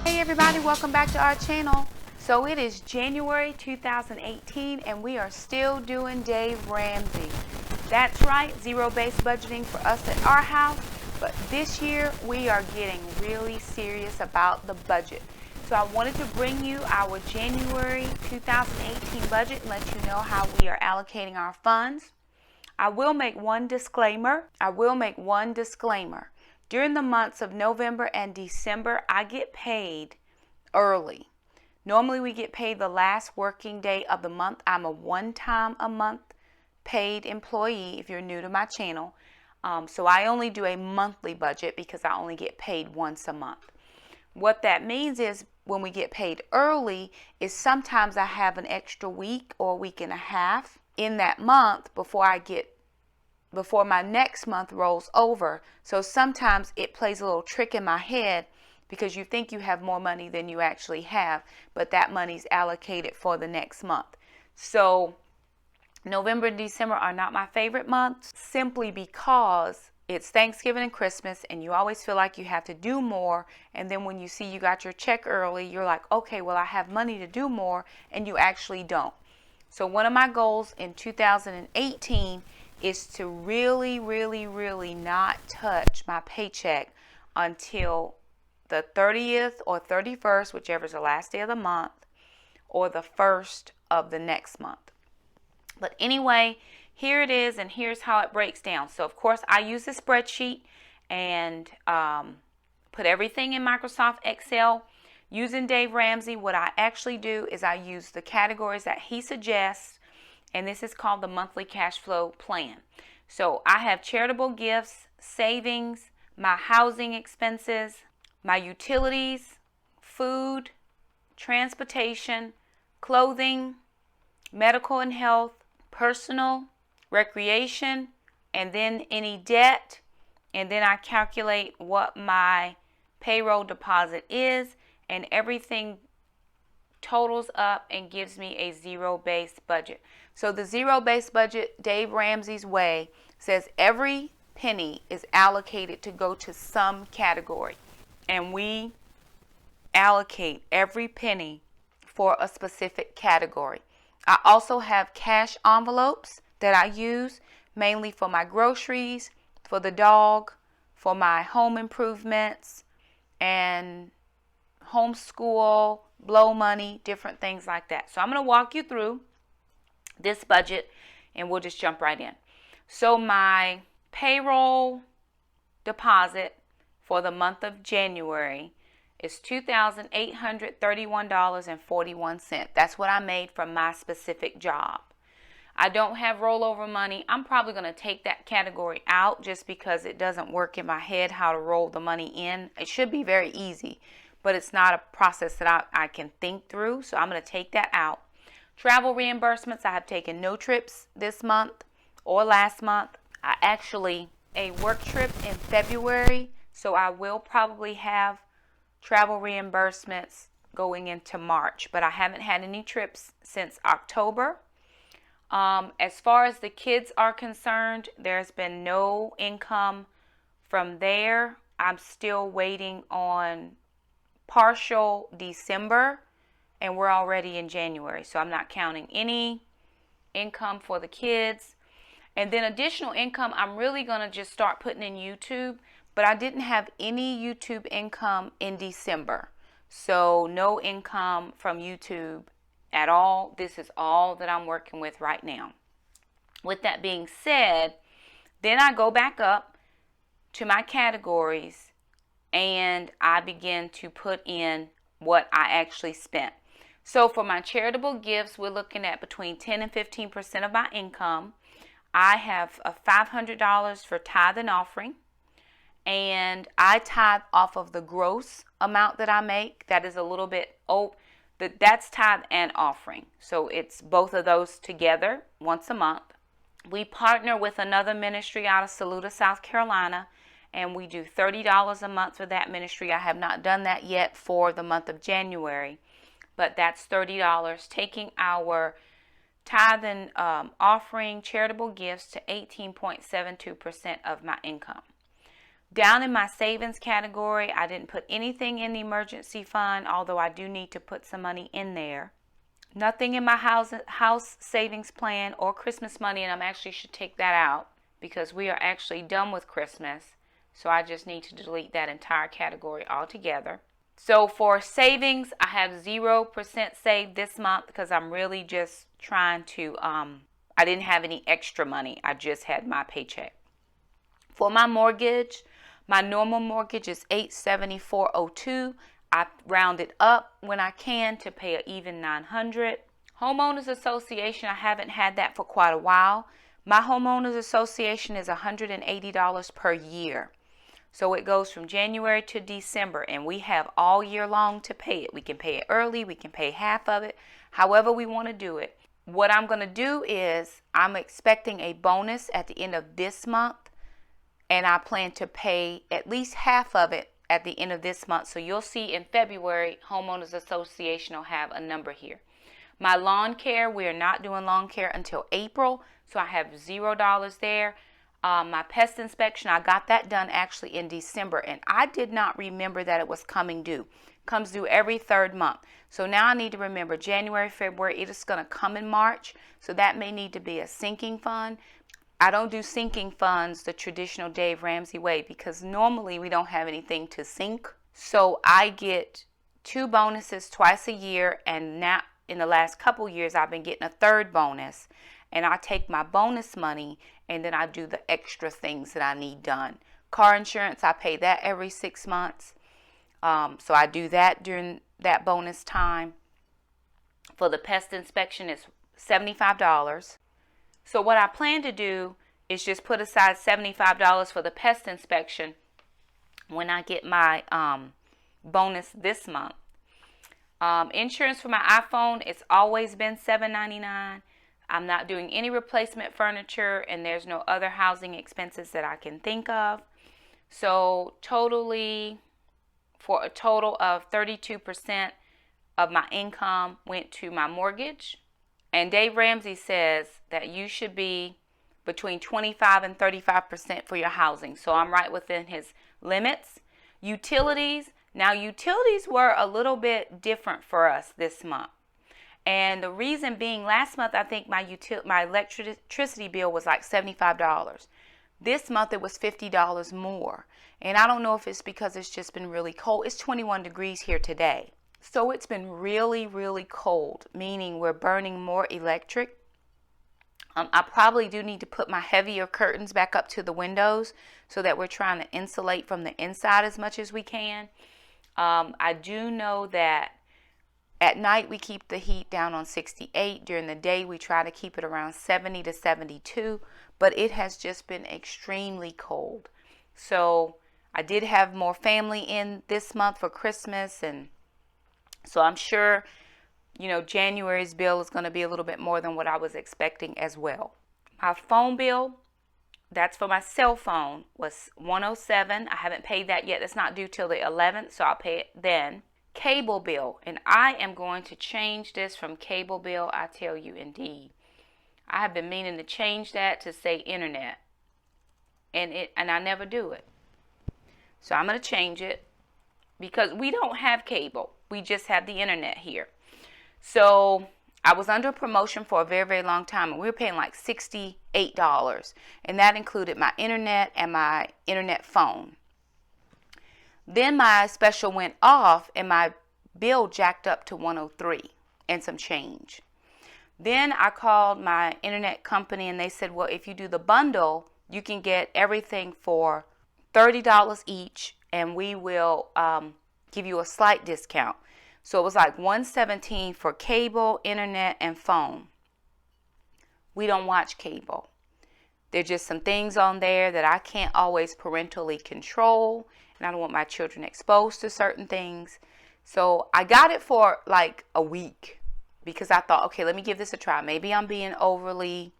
Hey everybody, welcome back to our channel. So it is January 2018 and we are still doing Dave Ramsey. That's right, zero-based budgeting for us at our house, but this year we are getting really serious about the budget. So I wanted to bring you our January 2018 budget and let you know how we are allocating our funds. I will make one disclaimer. During the months of November and December, I get paid early. Normally we get paid the last working day of the month. I'm a one-time a month paid employee if you're new to my channel. So I only do a monthly budget because I only get paid once a month. What that means is when we get paid early is sometimes I have an extra week or a week and a half in that month before my next month rolls over. So sometimes it plays a little trick in my head because you think you have more money than you actually have, but that money's allocated for the next month. So November and December are not my favorite months simply because it's Thanksgiving and Christmas and you always feel like you have to do more, and then when you see you got your check early, you're like, okay, well I have money to do more, and you actually don't. So one of my goals in 2018 is to really not touch my paycheck until the 30th or 31st, whichever is the last day of the month, or the 1st of the next month. But anyway, here it is, and here's how it breaks down. So of course I use a spreadsheet and put everything in Microsoft Excel. Using Dave Ramsey, what I actually do is I use the categories that he suggests, and this is called the monthly cash flow plan. So I have charitable gifts, savings, my housing expenses, my utilities, food, transportation, clothing, medical and health, personal, recreation, and then any debt, and then I calculate what my payroll deposit is, and everything totals up and gives me a zero-based budget. So the zero-based budget, Dave Ramsey's way, says every penny is allocated to go to some category, and we allocate every penny for a specific category. I also have cash envelopes that I use mainly for my groceries, for the dog, for my home improvements, and homeschool, blow money, different things like that. So I'm going to walk you through this budget and we'll just jump right in. So my payroll deposit for the month of January is $2,831.41. That's what I made from my specific job. I don't have rollover money. I'm probably going to take that category out just because it doesn't work in my head how to roll the money in. It should be very easy, but it's not a process that I can think through, so I'm going to take that out. Travel reimbursements, I have taken no trips this month or last month. I actually, a work trip in February, so I will probably have travel reimbursements going into March, but I haven't had any trips since October. As far as the kids are concerned, there's been no income from there. I'm still waiting on partial December, and we're already in January, so I'm not counting any income for the kids. And then additional income, I'm really going to just start putting in YouTube, but I didn't have any YouTube income in December, so no income from YouTube at all. This is all that I'm working with right now. With that being said, then I go back up to my categories and I begin to put in what I actually spent. So for my charitable gifts, we're looking at between 10 and 15% of my income. I have $500 for tithe and offering, and I tithe off of the gross amount that I make. That is a little bit that's tithe and offering. So it's both of those together once a month. We partner with another ministry out of Saluda, South Carolina, and we do $30 a month for that ministry. I have not done that yet for the month of January, but that's $30, taking our tithe and offering charitable gifts to 18.72% of my income. Down in my savings category, I didn't put anything in the emergency fund, although I do need to put some money in there. Nothing in my house savings plan or Christmas money, and I actually should take that out because we are actually done with Christmas. So I just need to delete that entire category altogether. So for savings, I have 0% saved this month because I'm really just trying to, I didn't have any extra money. I just had my paycheck. For my mortgage, my normal mortgage is $874.02. I round it up when I can to pay an even $900. Homeowners Association, I haven't had that for quite a while. My homeowners association is $180 per year. So it goes from January to December, and we have all year long to pay it. We can pay it early, we can pay half of it, however we want to do it. What I'm going to do is I'm expecting a bonus at the end of this month, and I plan to pay at least half of it at the end of this month. So you'll see in February, Homeowners Association will have a number here. My lawn care, we are not doing lawn care until April, so I have $0 there. My pest inspection, I got that done actually in December, and I did not remember that it was coming due. Comes due every third month. So now I need to remember January, February, it is going to come in March, so that may need to be a sinking fund. I don't do sinking funds the traditional Dave Ramsey way because normally we don't have anything to sink. So I get 2 bonuses twice a year, and now in the last couple years I've been getting a third bonus. And I take my bonus money and then I do the extra things that I need done. Car insurance, I pay that every 6 months. So I do that during that bonus time. For the pest inspection, it's $75. So what I plan to do is just put aside $75 for the pest inspection when I get my bonus this month. Insurance for my iPhone, it's always been $7.99. I'm not doing any replacement furniture, and there's no other housing expenses that I can think of. So totally, for a total of 32% of my income went to my mortgage. And Dave Ramsey says that you should be between 25 and 35% for your housing. So I'm right within his limits. Utilities, now utilities were a little bit different for us this month. And the reason being, last month I think my electricity bill was like $75. This month it was $50 more. And I don't know if it's because it's just been really cold. It's 21 degrees here today. So it's been really, really cold, meaning we're burning more electric. I probably do need to put my heavier curtains back up to the windows so that we're trying to insulate from the inside as much as we can. I do know that at night we keep the heat down on 68. During the day we try to keep it around 70 to 72, but it has just been extremely cold. So I did have more family in this month for Christmas, and so I'm sure, you know, January's bill is going to be a little bit more than what I was expecting as well. My phone bill, that's for my cell phone, was $107. I haven't paid that yet. It's not due till the 11th, so I'll pay it then. Cable bill, and I am going to change this from cable bill, I tell you indeed. I have been meaning to change that to say internet, and I never do it. So I'm going to change it because we don't have cable. We just have the internet here. So I was under promotion for a very, very long time, and we were paying like $68, and that included my internet and my internet phone. Then my special went off, and my bill jacked up to $103 and some change. Then I called my internet company, and they said, well, if you do the bundle, you can get everything for $30 each, and we will give you a slight discount. So it was like $117 for cable, internet, and phone. We don't watch cable. There's just some things on there that I can't always parentally control, and I don't want my children exposed to certain things. So I got it for like a week because I thought, okay, let me give this a try. Maybe I'm being overly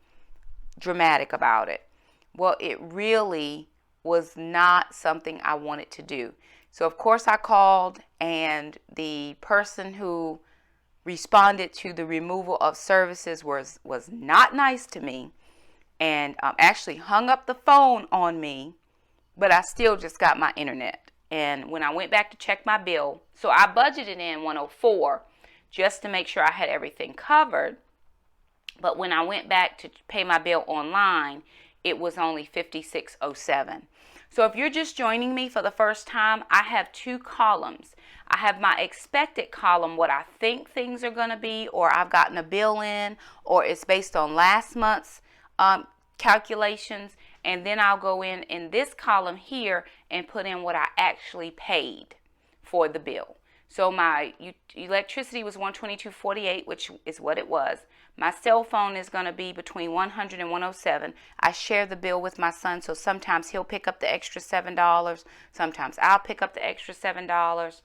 dramatic about it. Well, it really was not something I wanted to do. So of course I called, and the person who responded to the removal of services was not nice to me, and actually hung up the phone on me but I still just got my internet. And when I went back to check my bill, so I budgeted in 104 just to make sure I had everything covered. But when I went back to pay my bill online, it was only $56.07. So if you're just joining me for the first time, I have two columns. I have my expected column, what I think things are going to be, or I've gotten a bill in, or it's based on last month's calculations. And then I'll go in this column here and put in what I actually paid for the bill. So my electricity was $122.48, which is what it was. My cell phone is going to be between $100 and $107. I share the bill with my son, so sometimes he'll pick up the extra $7. Sometimes I'll pick up the extra $7.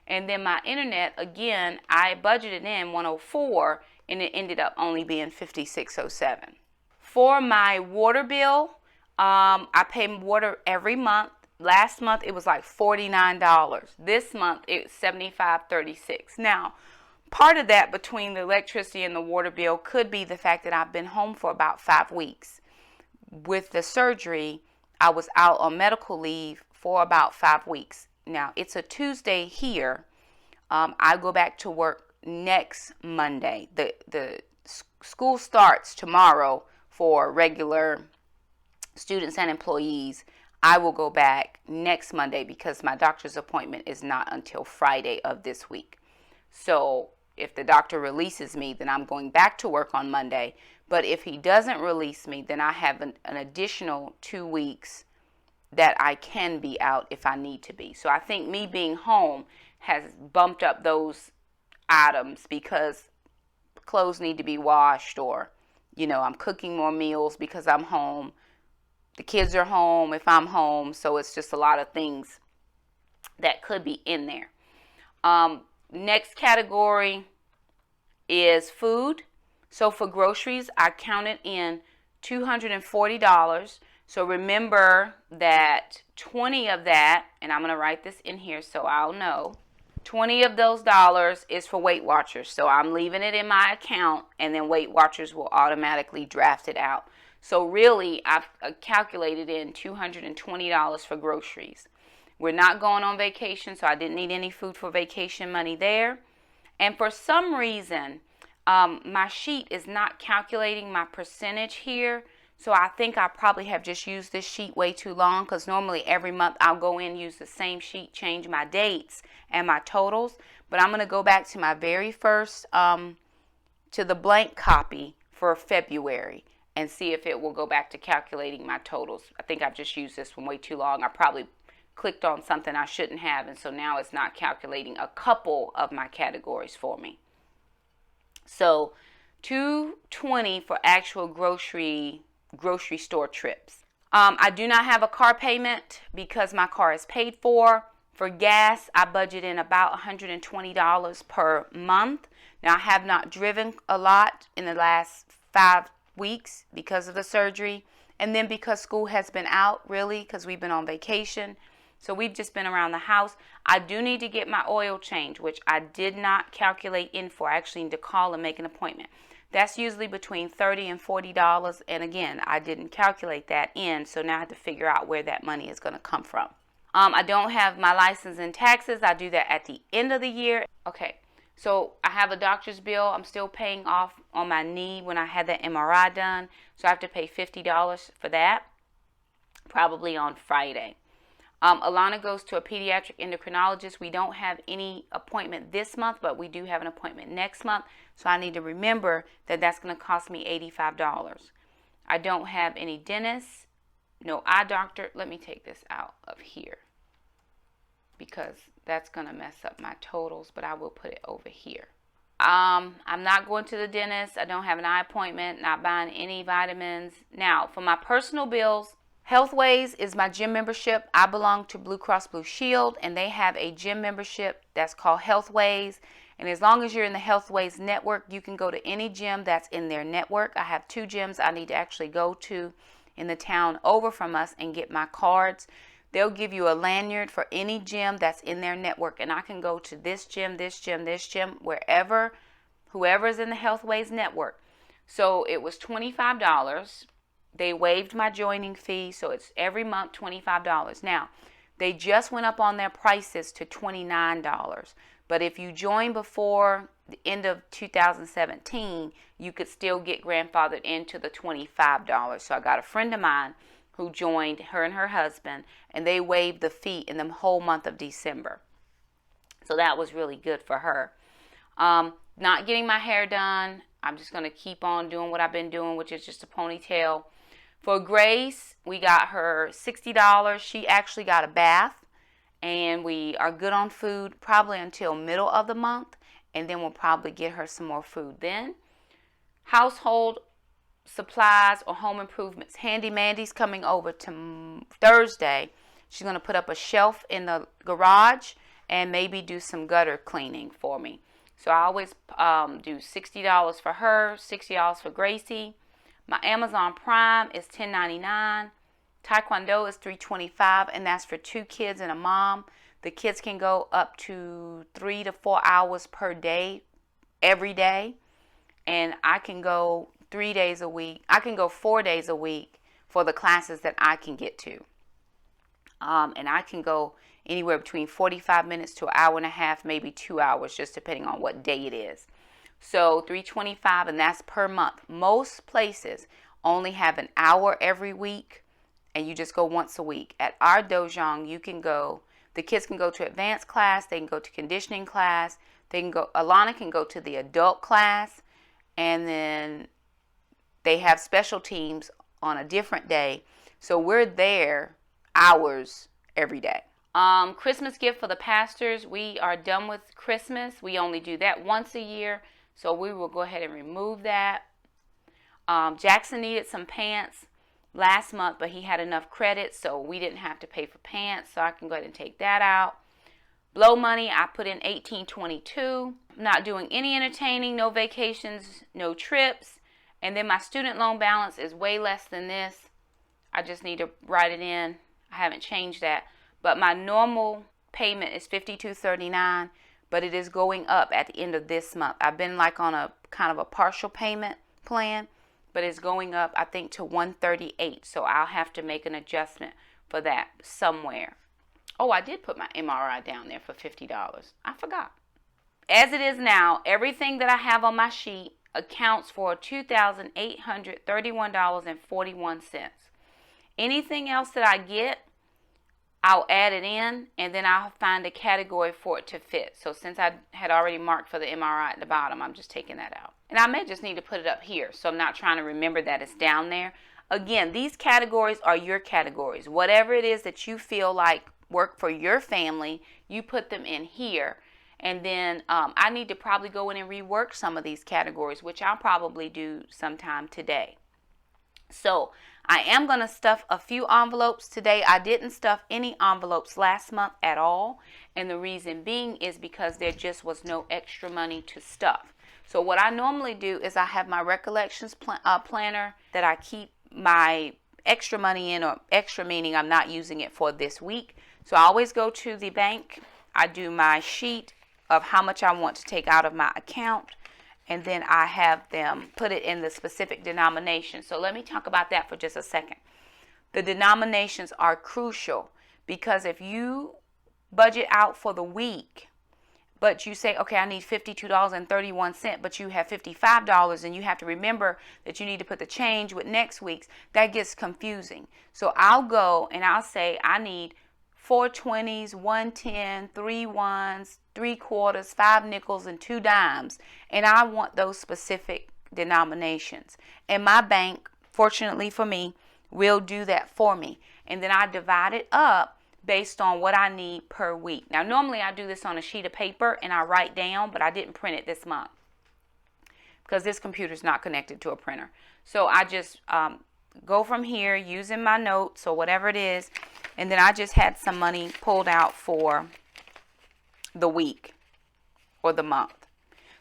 And then my internet, again, I budgeted in 104, and it ended up only being $56.07. For my water bill, I pay water every month. Last month it was like $49. This month it's $75.36. Now, part of that between the electricity and the water bill could be the fact that I've been home for about 5 weeks. With the surgery, I was out on medical leave for about 5 weeks. Now, it's a Tuesday here. I go back to work next Monday. The school starts tomorrow for regular students and employees. I will go back next Monday because my doctor's appointment is not until Friday of this week. So if the doctor releases me, then I'm going back to work on Monday. But if he doesn't release me, then I have an additional 2 weeks that I can be out if I need to be. So I think me being home has bumped up those items because clothes need to be washed, or, I'm cooking more meals because I'm home. The kids are home if I'm home. So it's just a lot of things that could be in there. Next category is food. So for groceries, I counted in $240. So remember that 20 of that, and I'm going to write this in here so I'll know, 20 of those dollars is for Weight Watchers. So I'm leaving it in my account, and then Weight Watchers will automatically draft it out. So really, I've calculated in $220 for groceries. We're not going on vacation, so I didn't need any food for vacation money there. And for some reason, my sheet is not calculating my percentage here. So I think I probably have just used this sheet way too long, because normally every month I'll go in, use the same sheet, change my dates and my totals. But I'm going to go back to my very first, to the blank copy for February, and see if it will go back to calculating my totals. I think I've just used this one way too long. I probably clicked on something I shouldn't have, and so now it's not calculating a couple of my categories for me. So $220 for actual grocery store trips. I do not have a car payment because my car is paid for. For gas, I budget in about $120 per month. Now, I have not driven a lot in the last 5 weeks because of the surgery, and then because school has been out, really, because we've been on vacation. So we've just been around the house. I do need to get my oil change, which I did not calculate in for. I actually need to call and make an appointment. That's usually between $30 and $40. And again, I didn't calculate that in, so now I have to figure out where that money is going to come from. I don't have my license and taxes. I do that at the end of the year. Okay, so I have a doctor's bill. I'm still paying off on my knee when I had that MRI done. So I have to pay $50 for that, probably on Friday. Alana goes to a pediatric endocrinologist. We don't have any appointment this month, but we do have an appointment next month. So I need to remember that that's going to cost me $85. I don't have any dentists, no eye doctor. Let me take this out of here because that's going to mess up my totals, but I will put it over here. I'm not going to the dentist. I don't have an eye appointment, not buying any vitamins. Now, for my personal bills, Healthways is my gym membership. I belong to Blue Cross Blue Shield, and they have a gym membership that's called Healthways. And as long as you're in the Healthways network, you can go to any gym that's in their network. I have 2 gyms I need to actually go to in the town over from us and get my cards. They'll give you a lanyard for any gym that's in their network, and I can go to this gym, this gym, this gym, whoever's in the Healthways network. So it was $25. They waived my joining fee, so it's every month $25. Now, they just went up on their prices to $29. But if you join before the end of 2017, you could still get grandfathered into the $25. So I got a friend of mine who joined, her and her husband, and they waived the fee in the whole month of December. So that was really good for her. Not getting my hair done. I'm just going to keep on doing what I've been doing, which is just a ponytail. For Grace, we got her $60. She actually got a bath. And we are good on food probably until middle of the month. And then we'll probably get her some more food then. Household supplies or home improvements. Handy Mandy's coming over to Thursday. She's going to put up a shelf in the garage and maybe do some gutter cleaning for me. So I always do $60 for her, $60 for Gracie. My Amazon Prime is $10.99. Taekwondo is $3.25, and that's for 2 kids and a mom. The kids can go up to 3 to 4 hours per day, every day. And I can go 3 days a week. I can go 4 days a week for the classes that I can get to. And I can go anywhere between 45 minutes to an hour and a half, maybe 2 hours, just depending on what day it is. So $3.25, and that's per month. Most places only have an hour every week, and you just go once a week. At our dojang, you can go, the kids can go to advanced class, they can go to conditioning class, they can go, Alana can go to the adult class, and then they have special teams on a different day. So we're there hours every day. Christmas gift for the pastors. We are done with Christmas. We only do that once a year, so we will go ahead and remove that. Jackson needed some pants last month, but he had enough credit, so we didn't have to pay for pants, so I can go ahead and take that out. Blow money, I put in $18.22. Not doing any entertaining, no vacations, no trips. And then my student loan balance is way less than this. I just need to write it in. I haven't changed that. But my normal payment is $52.39, but it is going up at the end of this month. I've been like on a kind of a partial payment plan, but it's going up, I think, to $138. So I'll have to make an adjustment for that somewhere. Oh, I did put my MRI down there for $50. I forgot. As it is now, everything that I have on my sheet accounts for $2,831.41. Anything else that I get, I'll add it in, and then I'll find a category for it to fit. So since I had already marked for the MRI at the bottom, I'm just taking that out. And I may just need to put it up here, so I'm not trying to remember that it's down there. Again, these categories are your categories. Whatever it is that you feel like work for your family, you put them in here. And then I need to probably go in and rework some of these categories, which I'll probably do sometime today. So I am going to stuff a few envelopes today. I didn't stuff any envelopes last month at all. And the reason being is because there just was no extra money to stuff. So what I normally do is I have my recollections planner that I keep my extra money in, or extra meaning I'm not using it for this week. So I always go to the bank. I do my sheet of how much I want to take out of my account. And then I have them put it in the specific denomination. So let me talk about that for just a second. The denominations are crucial because if you budget out for the week, but you say, okay, I need $52.31, but you have $55, and you have to remember that you need to put the change with next week's, that gets confusing. So I'll go and I'll say I need 4 20s, 1 10, 3 1s, 3 quarters, 5 nickels, and 2 dimes. And I want those specific denominations. And my bank, fortunately for me, will do that for me. And then I divide it up based on what I need per week. Now, normally I do this on a sheet of paper and I write down, but I didn't print it this month because this computer is not connected to a printer. So I just go from here using my notes or whatever it is, and then I just had some money pulled out for the week or the month.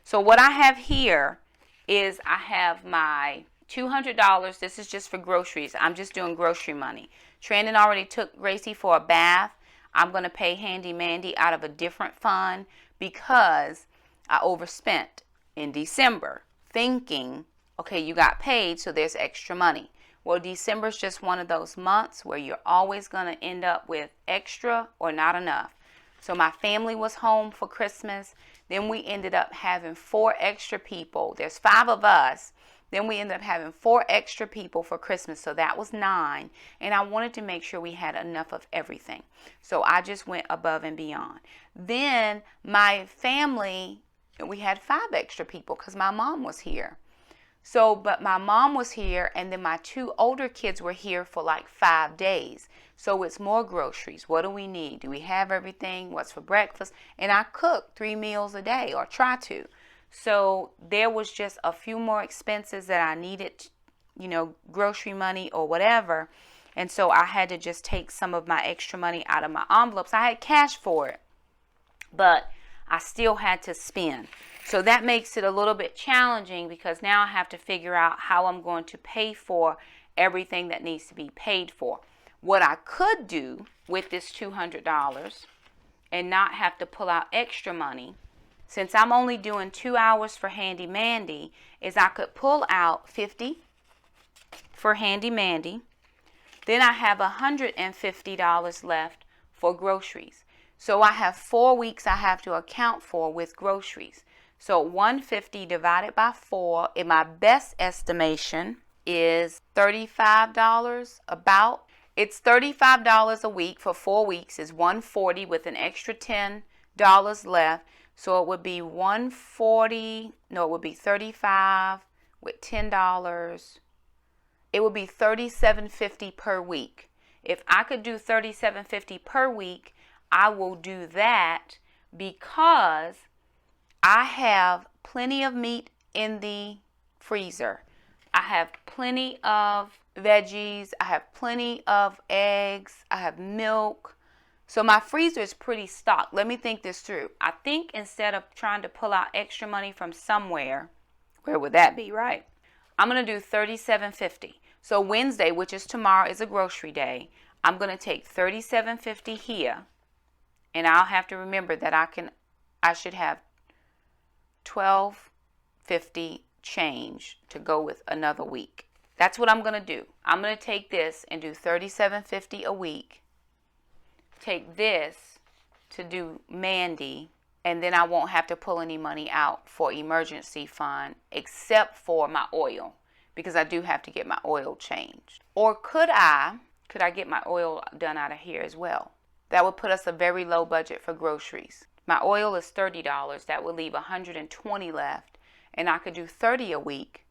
So what I have here is I have my $200. This is just for groceries. I'm just doing grocery money. Trandon already took Gracie for a bath. I'm going to pay Handy Mandy out of a different fund because I overspent in December thinking, okay, you got paid, so there's extra money. Well, December is just one of those months where you're always going to end up with extra or not enough. So my family was home for Christmas. Then we ended up having 4 extra people. There's 5 of us. Then we ended up having 4 extra people for Christmas. So that was 9. And I wanted to make sure we had enough of everything. So I just went above and beyond. Then my family, we had 5 extra people because my mom was here. So, but my mom was here, and then my 2 older kids were here for like 5 days. So it's more groceries. What do we need? Do we have everything? What's for breakfast? And I cook 3 meals a day, or try to. So there was just a few more expenses that I needed, grocery money or whatever. And so I had to just take some of my extra money out of my envelopes. I had cash for it, but I still had to spend. So that makes it a little bit challenging because now I have to figure out how I'm going to pay for everything that needs to be paid for. What I could do with this $200 and not have to pull out extra money, since I'm only doing 2 hours for Handy Mandy, is I could pull out $50 for Handy Mandy. Then I have $150 left for groceries. So I have 4 weeks I have to account for with groceries. So 150 divided by 4, in my best estimation, is $35 about. It's $35 a week for 4 weeks is $140 with an extra $10 left. So it would be $140, no, it would be $35 with $10. It would be $37.50 per week. If I could do $37.50 per week, I will do that because I have plenty of meat in the freezer. I have plenty of veggies. I have plenty of eggs. I have milk. So my freezer is pretty stocked. Let me think this through. I think instead of trying to pull out extra money from somewhere, where would that be, right? I'm going to do $37.50. So Wednesday, which is tomorrow, is a grocery day. I'm going to take $37.50 here. And I'll have to remember that I should have $12.50 change to go with another week. That's what I'm going to do. I'm going to take this and do $37.50 a week. Take this to do Mandy, and then I won't have to pull any money out for emergency fund except for my oil, because I do have to get my oil changed. Or could I get my oil done out of here as well? That would put us a very low budget for groceries. My oil is $30. That would leave $120 left, and I could do $30 a week.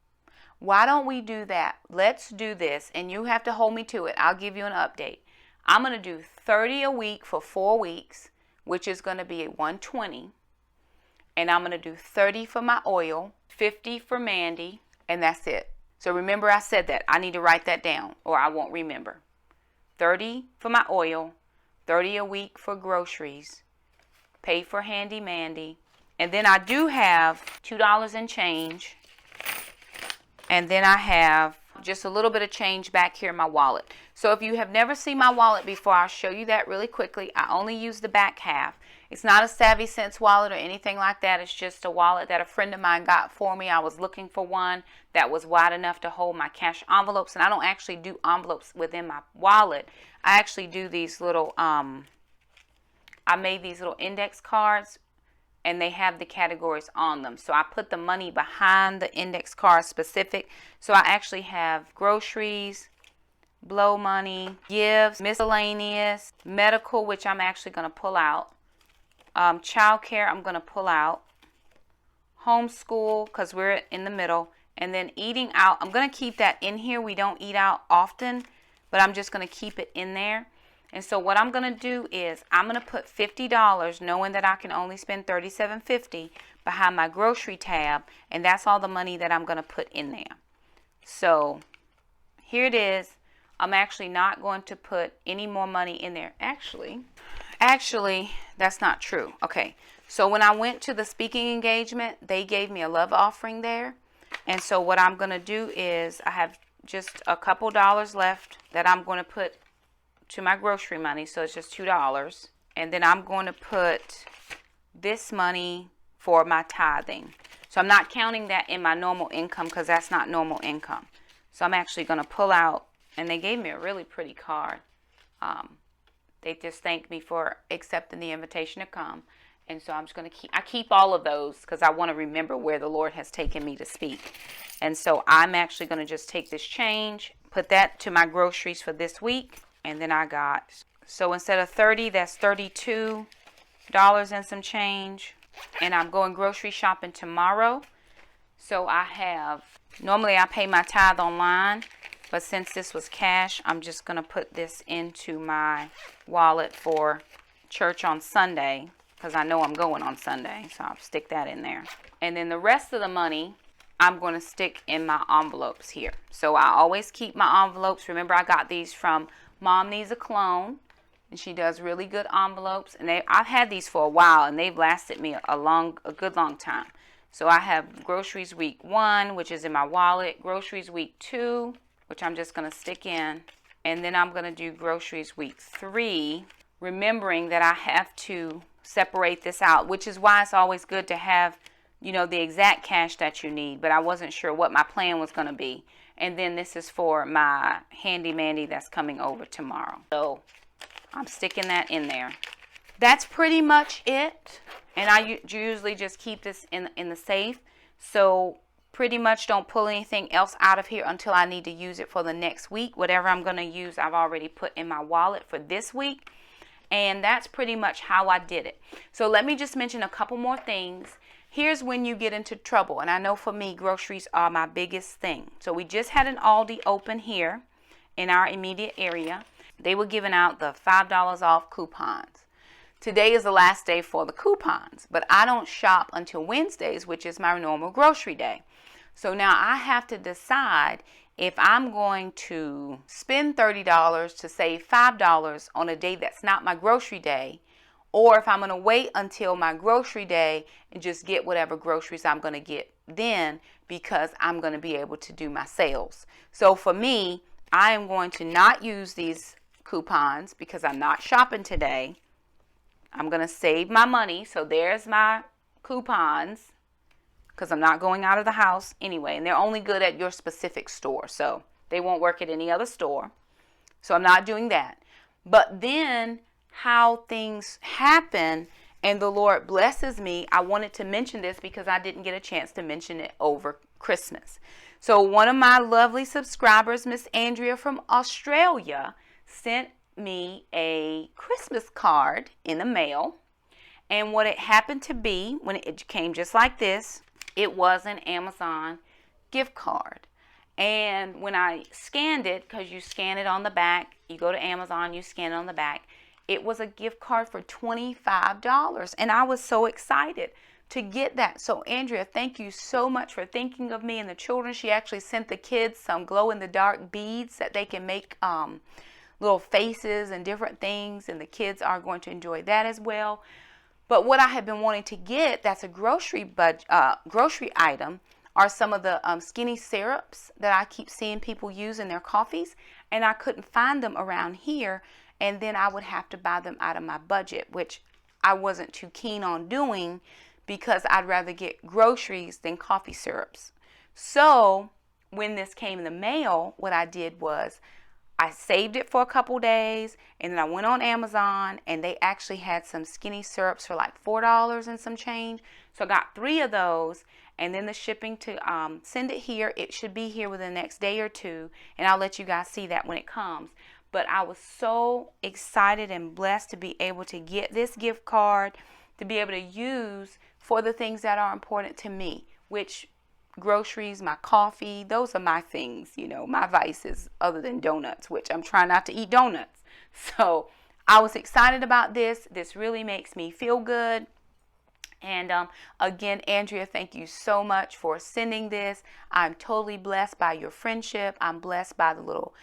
Why don't we do that? Let's do this, and you have to hold me to it. I'll give you an update. I'm going to do $30 a week for 4 weeks, which is going to be $120. And I'm going to do $30 for my oil, $50 for Mandy, and that's it. So remember I said that. I need to write that down or I won't remember. $30 for my oil, $30 a week for groceries, pay for Handy Mandy, and then I do have $2 and change, and then I have just a little bit of change back here in my wallet. So if you have never seen my wallet before, I'll show you that really quickly. I only use the back half. It's not a Savvy Sense wallet or anything like that. It's just a wallet that a friend of mine got for me. I was looking for one that was wide enough to hold my cash envelopes, and I don't actually do envelopes within my wallet. I actually do these little, I made these little index cards, and they have the categories on them. So I put the money behind the index card specific. So I actually have groceries, blow money, gifts, miscellaneous, medical, which I'm actually going to pull out, child care I'm going to pull out, homeschool because we're in the middle, and then eating out. I'm going to keep that in here. We don't eat out often, but I'm just going to keep it in there. And so what I'm going to do is I'm going to put $50, knowing that I can only spend $37.50, behind my grocery tab, and that's all the money that I'm going to put in there. So here it is. I'm actually not going to put any more money in there. Actually, that's not true. Okay, so when I went to the speaking engagement, they gave me a love offering there. And so what I'm going to do is I have just a couple dollars left that I'm going to put to my grocery money, so it's just $2, and then I'm going to put this money for my tithing. So I'm not counting that in my normal income because that's not normal income. So I'm actually going to pull out and they gave me a really pretty card. They just thanked me for accepting the invitation to come. And so I'm just going to keep all of those because I want to remember where the Lord has taken me to speak. And so I'm actually going to just take this change, put that to my groceries for this week. And then I got, so instead of 30, that's $32 and some change. And I'm going grocery shopping tomorrow. So I have, normally I pay my tithe online, but since this was cash, I'm just going to put this into my wallet for church on Sunday, because I know I'm going on Sunday, so I'll stick that in there. And then the rest of the money, I'm going to stick in my envelopes here. So I always keep my envelopes. Remember, I got these from Mom Needs a Clone, and she does really good envelopes. And I've had these for a while, and they've lasted me a good long time. So I have groceries week 1, which is in my wallet, groceries week 2, which I'm just going to stick in, and then I'm going to do groceries week 3, remembering that I have to separate this out, which is why it's always good to have, the exact cash that you need, but I wasn't sure what my plan was going to be. And then this is for my handy mandy that's coming over tomorrow. So I'm sticking that in there. That's pretty much it. And I usually just keep this in the safe. So pretty much don't pull anything else out of here until I need to use it for the next week. Whatever I'm going to use, I've already put in my wallet for this week. And that's pretty much how I did it. So let me just mention a couple more things. Here's when you get into trouble. And I know for me, groceries are my biggest thing. So we just had an Aldi open here in our immediate area. They were giving out the $5 off coupons. Today is the last day for the coupons, but I don't shop until Wednesdays, which is my normal grocery day. So now I have to decide if I'm going to spend $30 to save $5 on a day that's not my grocery day, or if I'm going to wait until my grocery day and just get whatever groceries I'm going to get then, because I'm going to be able to do my sales. So for me, I am going to not use these coupons because I'm not shopping today. I'm going to save my money. So there's my coupons, because I'm not going out of the house anyway. And they're only good at your specific store. So they won't work at any other store. So I'm not doing that. But then how things happen and the Lord blesses me, I wanted to mention this because I didn't get a chance to mention it over Christmas. So one of my lovely subscribers, Miss Andrea from Australia, sent me a Christmas card in the mail. And what it happened to be, when it came just like this, it was an Amazon gift card. And when I scanned it, because you scan it on the back, you go to Amazon, you scan it on the back, it was a gift card for $25. And I was so excited to get that. So Andrea, thank you so much for thinking of me and the children. She actually sent the kids some glow-in-the-dark beads that they can make little faces and different things. And the kids are going to enjoy that as well. But what I have been wanting to get, that's a grocery item, are some of the skinny syrups that I keep seeing people use in their coffees. And I couldn't find them around here. And then I would have to buy them out of my budget, which I wasn't too keen on doing because I'd rather get groceries than coffee syrups. So when this came in the mail, what I did was I saved it for a couple days, and then I went on Amazon, and they actually had some skinny syrups for like $4 and some change. So I got 3 of those, and then the shipping to send it here, it should be here within the next day or 2, and I'll let you guys see that when it comes. But I was so excited and blessed to be able to get this gift card, to be able to use for the things that are important to me, which groceries, my coffee, those are my things, my vices, other than donuts, which I'm trying not to eat donuts. So I was excited about this. This really makes me feel good. And again, Andrea, thank you so much for sending this. I'm totally blessed by your friendship. I'm blessed by the little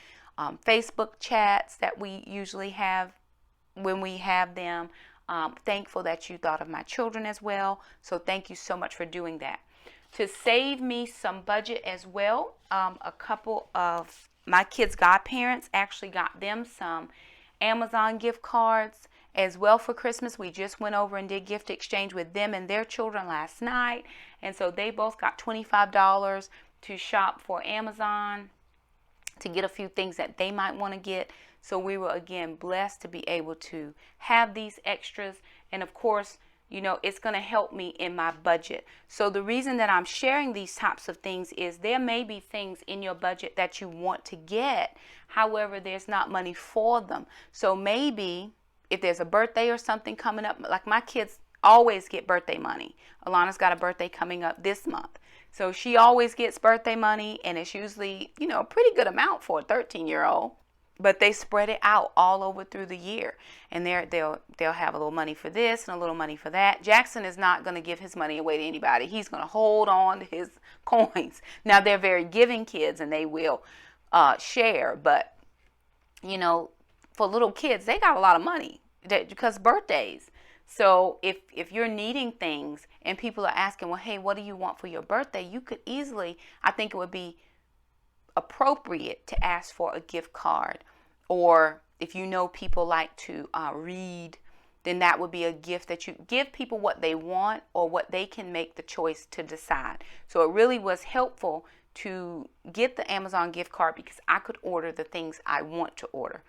Facebook chats that we usually have when we have them. Thankful that you thought of my children as well. So thank you so much for doing that. To save me some budget as well, a couple of my kids' godparents actually got them some Amazon gift cards as well for Christmas. We just went over and did gift exchange with them and their children last night. And so they both got $25 to shop for Amazon. to get a few things that they might want to get. So we were, again, blessed to be able to have these extras. And of course, you know, it's going to help me in my budget. So the reason that I'm sharing these types of things is there may be things in your budget that you want to get. However, there's not money for them. So maybe if there's a birthday or something coming up, like my kids always get birthday money. Alana's got a birthday coming up this month. So she always gets birthday money, and it's usually, you know, a pretty good amount for a 13-year-old. But they spread it out all over through the year. And they'll have a little money for this and a little money for that. Jackson is not going to give his money away to anybody. He's going to hold on to his coins. Now, they're very giving kids, and they will share. But, you know, for little kids, they got a lot of money because birthdays. So if you're needing things and people are asking, well, hey, what do you want for your birthday? You could easily, I think it would be appropriate to ask for a gift card. Or if you know people like to read, then that would be a gift that you give people what they want or what they can make the choice to decide. So it really was helpful to get the Amazon gift card because I could order the things I want to order.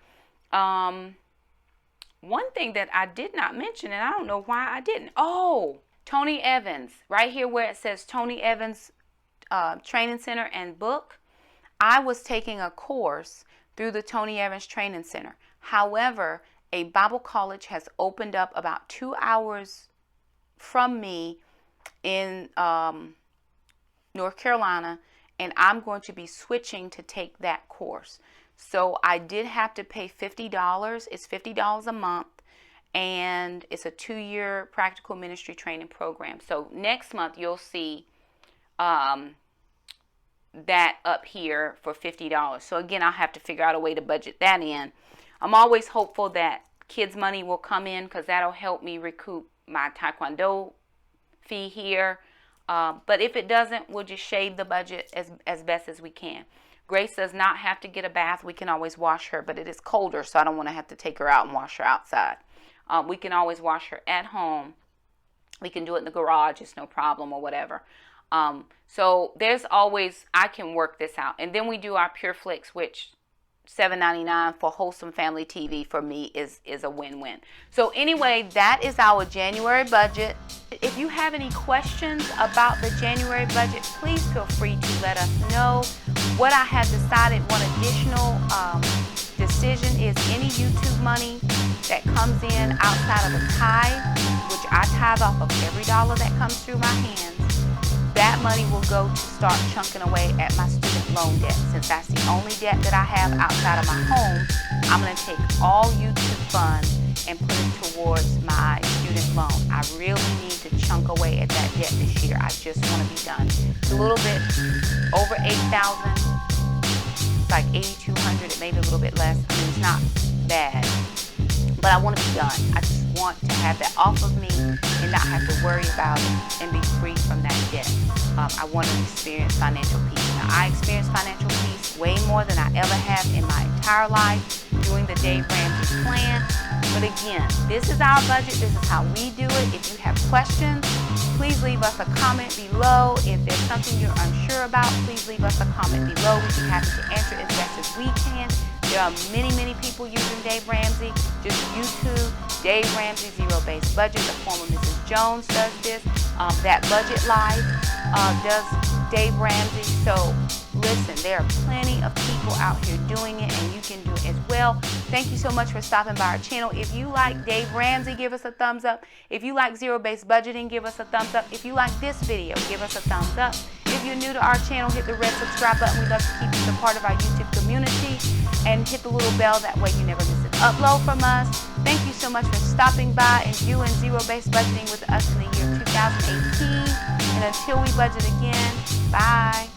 One thing that I did not mention, and I don't know why I didn't. Oh, Tony Evans, right here where it says Tony Evans Training Center and book. I was taking a course through the Tony Evans Training Center. However, a Bible college has opened up about 2 hours from me in North Carolina, and I'm going to be switching to take that course. So I did have to pay $50. It's $50 a month, and it's a 2-year practical ministry training program. So next month you'll see that up here for $50. So again, I'll have to figure out a way to budget that in. I'm always hopeful that kids' money will come in because that'll help me recoup my Taekwondo fee here. But if it doesn't, we'll just shave the budget as best as we can. Grace does not have to get a bath. We can always wash her, but it is colder, so I don't want to have to take her out and wash her outside. We can always wash her at home. We can do it in the garage. It's no problem or whatever. So there's always, I can work this out. And then we do our Pure Flix, which $7.99 for Wholesome Family TV for me is a win-win. So anyway, that is our January budget. If you have any questions about the January budget, please feel free to let us know. What I have decided, one additional decision is any YouTube money that comes in outside of a tithe, which I tithe off of every dollar that comes through my hands, that money will go to start chunking away at my student loan debt. Since that's the only debt that I have outside of my home, I'm going to take all YouTube funds and put it towards my student loan. I really need to chunk away at that debt this year. I just want to be done. It's a little bit over $8,000. It's like $8,200. It may be a little bit less. I mean, it's not bad. But I want to be done. I just want to have that off of me and not have to worry about it and be free from that debt. I want to experience financial peace. Now, I experienced financial peace way more than I ever have in my entire life doing the Dave Ramsey plan. But again, this is our budget. This is how we do it. If you have questions, please leave us a comment below. If there's something you're unsure about, please leave us a comment below. We'd be happy to answer as best as we can. There are many, many people using Dave Ramsey. Just YouTube, Dave Ramsey Zero-Based Budget. The former Mrs. Jones does this. That Budget Life does Dave Ramsey. So listen, there are plenty of people out here doing it, and you can do it as well. Thank you so much for stopping by our channel. If you like Dave Ramsey, give us a thumbs up. If you like Zero-Based Budgeting, give us a thumbs up. If you like this video, give us a thumbs up. If you're new to our channel, hit the red subscribe button. We'd love to keep you a part of our YouTube community. And hit the little bell, that way you never miss an upload from us. Thank you so much for stopping by and doing Zero-Based Budgeting with us in the year 2018. And until we budget again, bye.